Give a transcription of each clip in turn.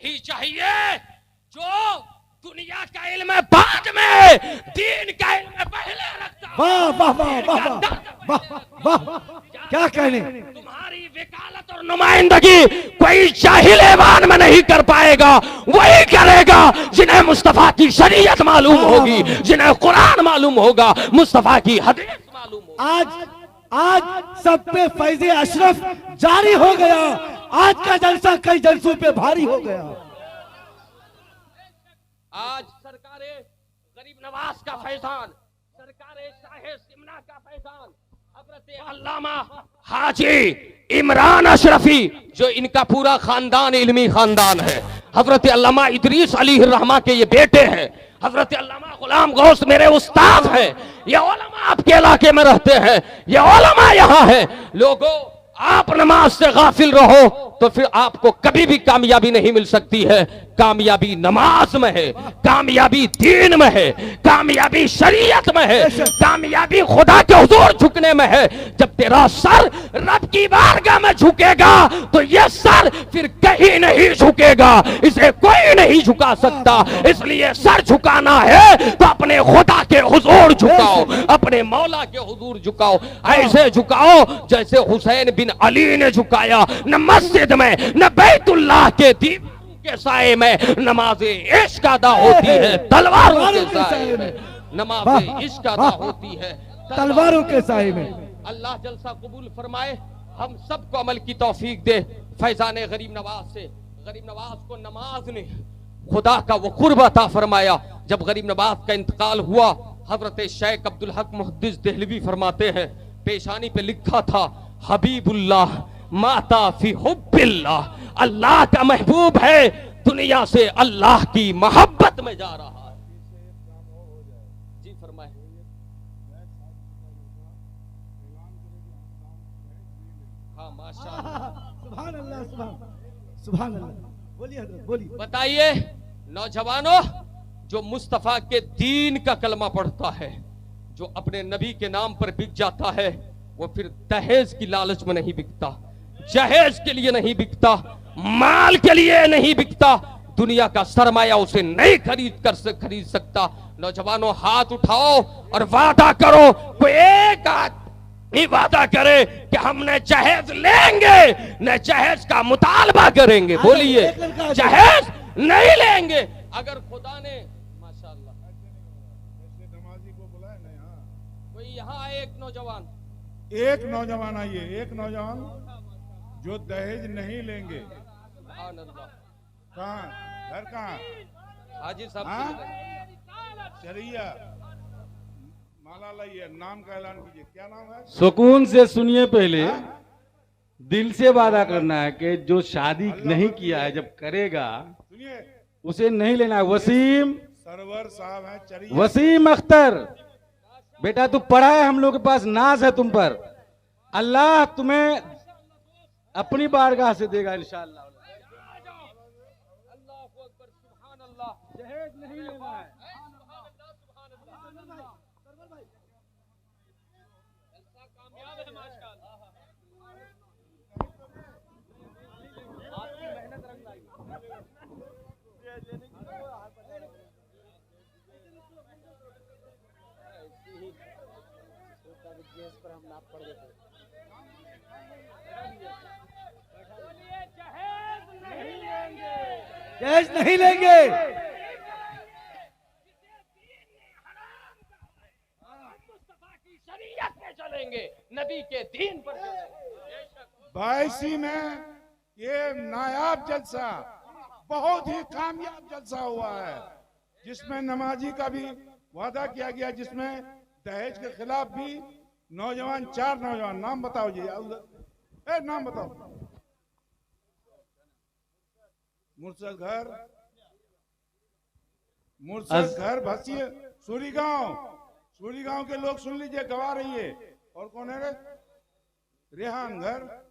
वही चाहिए जो दुनिया का इल्म बाद में, दीन का इल्म पहले रखता। वाह वाह वाह वाह वाह वाह, क्या कहने। तुम्हारी वकालत और नुमाइंदगी कोई जाहिल ऐवान में नहीं कर पाएगा, वही करेगा जिन्हें मुस्तफा की शरीयत मालूम होगी, जिन्हें कुरान मालूम होगा, मुस्तफा की हदीस मालूम होगी। आज सब पे फैज़े अशरफ जारी हो गया। आज का जलसा कई जलसों पे भारी हो गया। आज सरकारे गरीब नवाज का फैजान, सरकारे शाहे सिमना का फैजान, हजरत अल्लामा हाजी इमरान अशरफी, जो इनका पूरा खानदान इल्मी खानदान है, हजरत अल्लामा इदरीस अली रहमा के ये बेटे हैं, हजरत अल्लामा गुलाम गौस मेरे उस्ताद हैं, ये उलमा आपके इलाके में रहते हैं, ये उलमा यहाँ है। लोगों, आप नमाज से गाफिल रहो तो फिर आपको कभी भी कामयाबी नहीं मिल सकती है। कामयाबी नमाज में है, कामयाबी दीन में है, कामयाबी शरीयत में है, कामयाबी खुदा के हुजूर झुकने में है। जब तेरा सर रब की बारगाह में झुकेगा तो यह सर फिर कहीं नहीं झुकेगा, इसे कोई नहीं झुका सकता। इसलिए सर झुकाना है तो अपने खुदा के हुजूर झुकाओ, अपने मौला के हुजूर झुकाओ। ऐसे झुकाओ जैसे हुसैन बिन अली ने झुकाया, न मस्जिद में न बैतुल्लाह के दीवार के साए में नमाज़े इश्क अदा होती है, तलवारों के साए में नमाज़े इश्क अदा होती है, तलवारों के साए में। अल्लाह जलसा कबूल फरमाए, हम सबको अमल की तौफीक दे। फैजान गरीब नवाज से, गरीब नवाज को नमाज ने खुदा का वो कुर्ब अता फरमाया। जब गरीब नवाज का इंतकाल हुआ, हजरत शेख अब्दुल हक मुहद्दिस देहलवी फरमाते हैं, पेशानी पे लिखा था हबीबुल्लाह माता फी हुब्बिल्लाह, अल्लाह का महबूब है, दुनिया से अल्लाह की मोहब्बत में जा रहा है। जी फरमाए। हाँ माशाअल्लाह, सुभान अल्लाह, सुभान अल्लाह। बोलिए बोलिए। बताइए नौजवानों, जो मुस्तफा के दीन का कलमा पढ़ता है, जो अपने नबी के नाम पर बिक जाता है, वो फिर दहेज की लालच में नहीं बिकता, जहेज के लिए नहीं बिकता, माल के लिए नहीं बिकता, दुनिया का सरमाया उसे नहीं खरीद सकता। नौजवानों, हाथ उठाओ और वादा करो, कोई एक आदमी वादा करे कि हमने जहेज लेंगे, न जहेज का मुतालबा करेंगे। बोलिए, जहेज नहीं लेंगे। अगर खुदा ने माशाअल्लाह कोई यहाँ आए, एक नौजवान आइए, एक नौजवान जो दहेज नहीं लेंगे। कहाँ घर, कहाँ हाजी साहब? चरिया माला लाइए, नाम का ऐलान कीजिए। क्या नाम है? सुकून से सुनिए। पहले दिल से वादा करना है कि जो शादी नहीं किया है, जब करेगा सुनिए, उसे नहीं लेना है। वसीम सरवर साहब है चरिया। वसीम अख्तर, बेटा तू पढ़ा है, हम लोग के पास नाज है तुम पर। अल्लाह तुम्हें अपनी बारगाह से देगा इंशाअल्लाह। जहेज नहीं लेना है। जहेज नहीं लेंगे। शरीयत पे चलेंगे, नबी के दीन पर चलेंगे। 22 में ये नायाब जलसा, बहुत ही कामयाब जलसा हुआ है, जिसमें नमाजी का भी वादा किया गया, जिसमें दहेज के खिलाफ भी नौजवान, 4 नौजवान, नाम बताओ जी, नाम बताओ। मुर्शद घर भसिए, सूरी गांव के लोग सुन लीजिए, गवा रही है। और कौन है रे? रेहान घर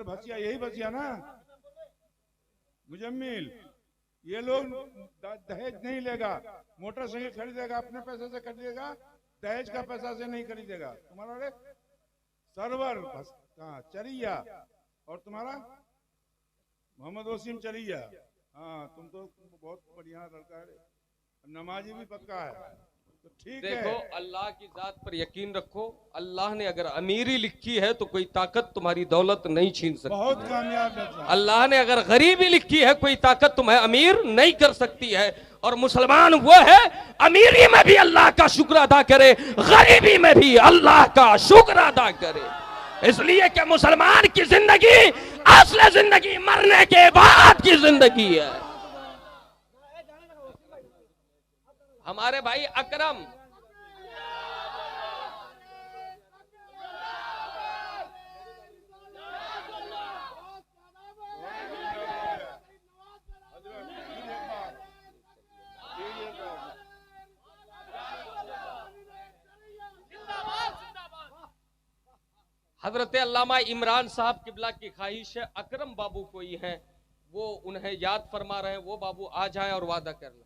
भसिया, यही भसिया ना? मुजम्मिल, ये लोग दहेज नहीं लेगा, मोटरसाइकिल खरीदेगा, अपने पैसे से खरीदेगा, दहेज का पैसा से नहीं खरीदेगा। तुम्हारा रे सरवर कहाँ? चरिया। और तुम्हारा? मोहम्मद वसीम चरिया। हाँ तुम तो बहुत बढ़िया लड़का है, नमाजी भी पक्का है, तो ठीक देखो है। अल्लाह की जात पर यकीन रखो, अल्लाह ने अगर अमीरी लिखी है तो कोई ताकत तुम्हारी दौलत नहीं छीन सकती। बहुत कामयाब जलसा। अल्लाह ने अगर गरीबी लिखी है कोई ताकत तुम्हें अमीर नहीं कर सकती है। और मुसलमान वो है अमीरी में भी अल्लाह का शुक्र अदा करे, गरीबी में भी अल्लाह का शुक्र अदा करे। इसलिए कि मुसलमान की जिंदगी असली जिंदगी मरने के बाद की जिंदगी है। हमारे भाई अकरम हजरत अल्लामा इमरान साहब किबला की ख्वाहिश है, अकरम बाबू कोई हैं वो उन्हें याद फरमा रहे हैं, वो बाबू आ जाएं और वादा कर लें।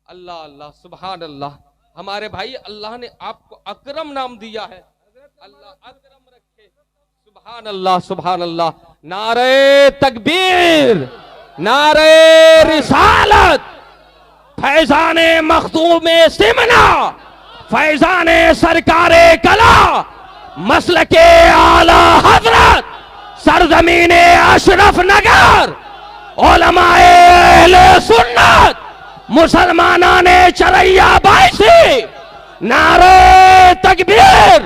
अल्लाह अल्लाह सुभान अल्लाह। हमारे भाई अल्लाह ने आपको अकरम नाम दिया है, अल्लाह अकरम रखे। सुभान अल्लाह सुभान अल्लाह। नारे तकबीर, नारे रिसालत, फैजाने मखदूमे सिमना, फैजाने सरकारे कला, मसलके आला हजरत, सरजमीने अशरफ नगर, उलमाए अहले सुन्नत, मुसलमाना ने चरैया बाइसी, नारे तकबीर,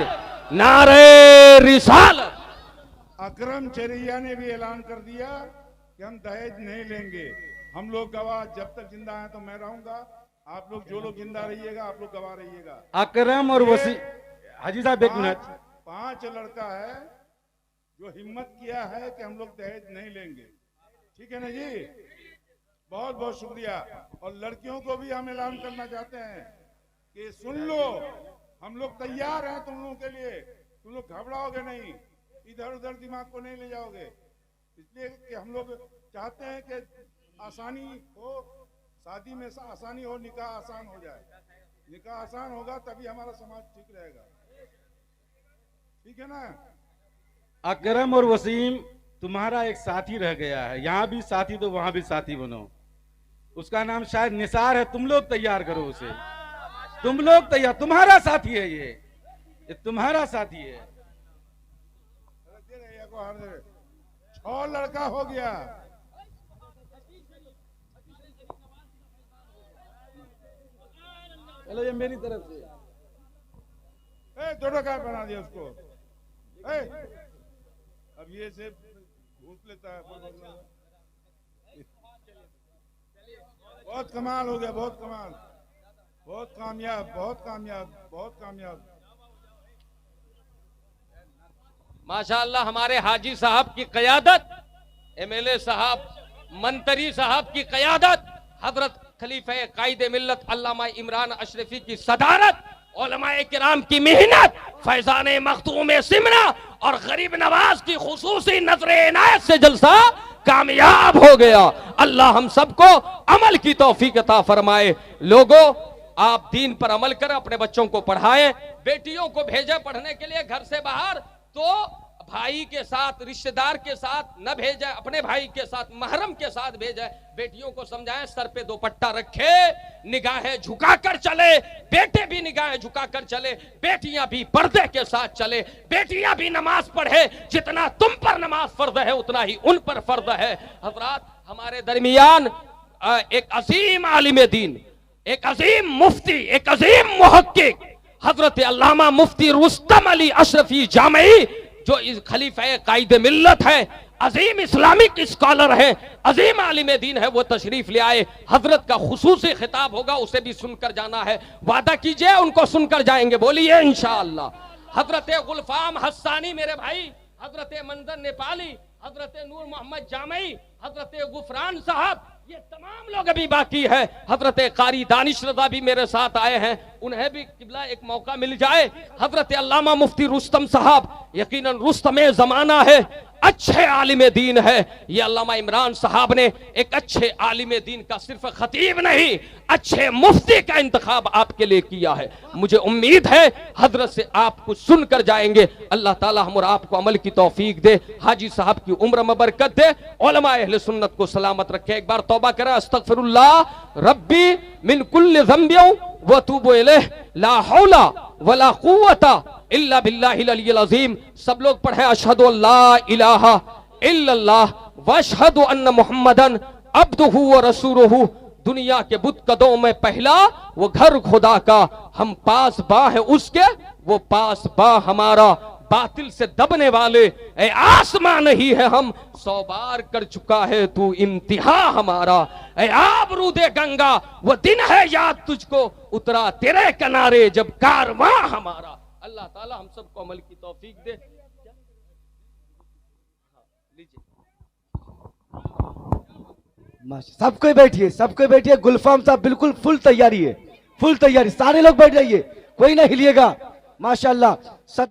नारे रिसालत। अकरम चरैया ने भी ऐलान कर दिया कि हम दहेज नहीं लेंगे। हम लोग गवाह, जब तक जिंदा हैं तो मैं रहूंगा, आप लोग जो लोग जिंदा रहिएगा आप लोग गवाह रहिएगा। अकरम और वसी, हाजी साहब एक मिनट। पांच लड़का है जो हिम्मत किया है कि हम लोग दहेज नहीं लेंगे, ठीक है ना जी। बहुत बहुत शुक्रिया। और लड़कियों को भी हम ऐलान करना चाहते हैं कि सुन लो, हम लोग तैयार हैं तुम लोगों के लिए, तुम लोग घबराओगे नहीं, इधर उधर दिमाग को नहीं ले जाओगे। इसलिए कि हम लोग चाहते हैं कि आसानी हो, शादी में आसानी हो, निकाह आसान हो जाए। निकाह आसान होगा तभी हमारा समाज ठीक रहेगा, ठीक है ना। अकरम और वसीम तुम्हारा एक साथी रह गया है, यहाँ भी साथी तो वहां भी साथी बनो। उसका नाम शायद निसार है, तुम लोग तैयार करो उसे, तुम लोग तैयार, तुम्हारा साथी है ये तुम्हारा साथी है। 6 लड़का हो गया। चलो ये मेरी तरफ से। दोनों का बना दिया उसको। अब ये से घूस लेता है। बहुत कमाल हो गया, बहुत कमाल, बहुत कामयाब, बहुत कामयाब, बहुत कामयाब। माशाअल्लाह हमारे हाजी साहब की क़यादत, एमएलए साहब, मंत्री साहब की क़यादत, हजरत खलीफे कायदे मिल्लत अल्लामा इमरान अशरफी की सदारत, उलमाए किराम की मेहनत, फैजाने मखदूम सिमना और गरीब नवाज की खुसूसी नजर इनायत से जलसा कामयाब हो गया। अल्लाह हम सबको अमल की तौफीक अता फरमाए। लोगों, आप दीन पर अमल करें, अपने बच्चों को पढ़ाएं, बेटियों को भेजें पढ़ने के लिए घर से बाहर, तो भाई के साथ, रिश्तेदार के साथ न भेजें, अपने भाई के साथ, महरम के साथ भेजें। बेटियों को समझाएं, सर पे दुपट्टा रखे, निगाहें झुकाकर चले, बेटे भी निगाहें झुकाकर चले, बेटियां भी पर्दे के साथ चले, बेटियां भी नमाज पढ़े। जितना तुम पर नमाज फर्ज है उतना ही उन पर फर्ज है। हजरात, हमारे दरमियान एक अजीम आलिम दीन, एक अजीम मुफ्ती, एक अजीम मुहक्किक हजरत अल्लामा मुफ्ती रुस्तम अली अशरफी जामई, जो इस खलीफे कायदे मिल्लत है, अजीम इस्लामिक स्कॉलर है, अजीम आलिम दीन है, वो तशरीफ ले आए। हजरत का खुसूसी खिताब होगा, उसे भी सुनकर जाना है। वादा कीजिए उनको सुनकर जाएंगे, बोलिए इंशाअल्लाह। हजरत गुलफाम हस्सानी मेरे भाई, हजरत मंजर नेपाली, हजरत नूर मोहम्मद जामई, हजरत गुफरान साहब, ये तमाम तमाम लोग अभी बाकी है। हजरत कारी दानिश रजा भी मेरे साथ आए हैं, उन्हें भी किबला एक मौका मिल जाए। हजरत अल्लामा मुफ्ती रुस्तम साहब, यकीनन रुस्तम जमाना है, अच्छे आलिम दीन है। ये अल्लामा इमरान साहब ने एक अच्छे आलिम दीन का सिर्फ खतीब नहीं, अच्छे मुफ्ती का इंतखाब आपके लिए किया है। मुझे उम्मीद है हजरत से आप कुछ सुनकर जाएंगे। अल्लाह ताला हम और आपको अमल की तौफीक दे, हाजी साहब की उम्र में बरकत दे, उलमा अहले सुन्नत को सलामत रखे। एक बार तौबा करें, अस्तगफिरुल्लाह रब्बी मिन कुल्लि ज़ंबियों व तूबु इलैह, ला हौला वला कुव्वता इल्ला बिल्लाहिल अलिय्यिल अज़ीम। सब लोग पढ़े अशहदु अल्ला इलाहा इल्लल्लाह व अशहदु अन्न मुहम्मदन अब्दुहु व रसूलुहु। दुनिया के बुत कदों में पहला वो घर खुदा का, हम पास बा है उसके, वो पास बा हमारा। बातिल से दबने वाले ए आसमां नहीं है, हम 100 बार कर चुका है तू इम्तिहा हमारा। ए आबरूदे गंगा वो दिन है याद तुझको, उतरा तेरे किनारे जब कारवां हमारा। अल्लाह ताला हम सबको अमल की तौफीक दे। सबको बैठिए, सबको बैठिए। गुलफाम साहब बिल्कुल फुल तैयारी है, फुल तैयारी। सारे लोग बैठ जाइए, कोई ना हिलिएगा। माशाल्लाह।